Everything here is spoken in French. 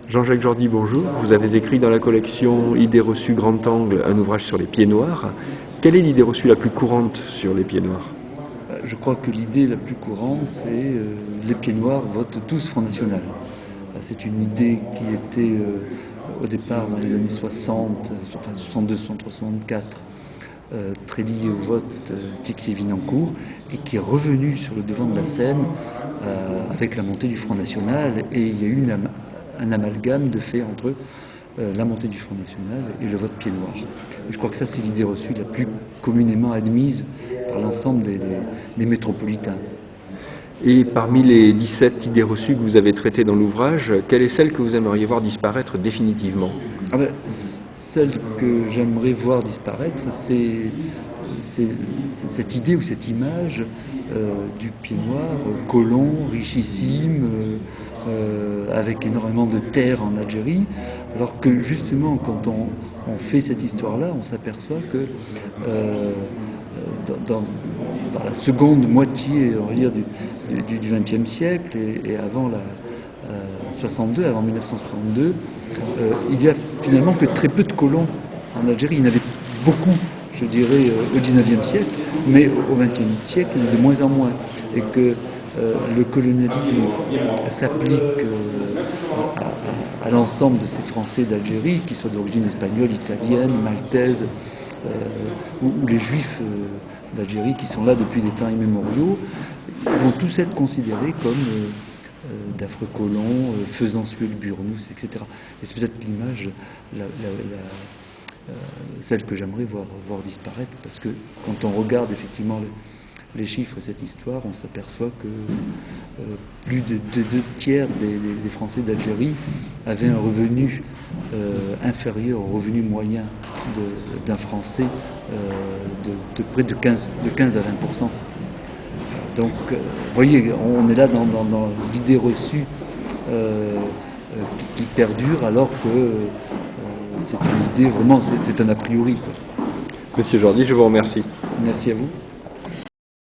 Jean-Jacques Jordi, bonjour. Vous avez écrit dans la collection Idées reçues grand angle un ouvrage sur les pieds noirs. Quelle est l'idée reçue la plus courante sur les pieds noirs? Je crois que l'idée la plus courante, c'est les pieds noirs votent tous Front National. C'est une idée qui était au départ dans les années 60, enfin 62, 63, 64, très liée au vote Tixier-Vinancourt et qui est revenue sur le devant de la scène avec la montée du Front National, et il y a eu un amalgame de fait entre la montée du Front National et le vote pied noir. Je crois que ça, c'est l'idée reçue la plus communément admise par l'ensemble des métropolitains. Et parmi les 17 idées reçues que vous avez traitées dans l'ouvrage, quelle est celle que vous aimeriez voir disparaître définitivement? Celle que j'aimerais voir disparaître, c'est cette idée ou cette image du pied noir, colon, richissime, avec énormément de terres en Algérie, alors que justement quand on fait cette histoire-là, on s'aperçoit que dans la seconde moitié, on va dire, du XXe siècle et avant 62, avant 1962, il y a finalement que très peu de colons en Algérie. Il y en avait beaucoup, je dirais, au XIXe siècle, mais au XXe siècle, il y en a de moins en moins. Et que le colonialisme s'applique à l'ensemble de ces Français d'Algérie, qu'ils soient d'origine espagnole, italienne, maltaise, ou les Juifs d'Algérie qui sont là depuis des temps immémoriaux, vont tous être considérés comme d'affreux colons, faisant suer le burnous, etc. Et c'est peut-être l'image, celle que j'aimerais voir disparaître, parce que quand on regarde effectivement les chiffres de cette histoire, on s'aperçoit que plus de 2 tiers des Français d'Algérie avaient un revenu inférieur au revenu moyen d'un Français de près de 15 à 20%. Donc, vous voyez, on est là dans l'idée reçue qui perdure, alors que c'est une idée, vraiment, c'est un a priori, quoi. Monsieur Jordi, je vous remercie. Merci à vous.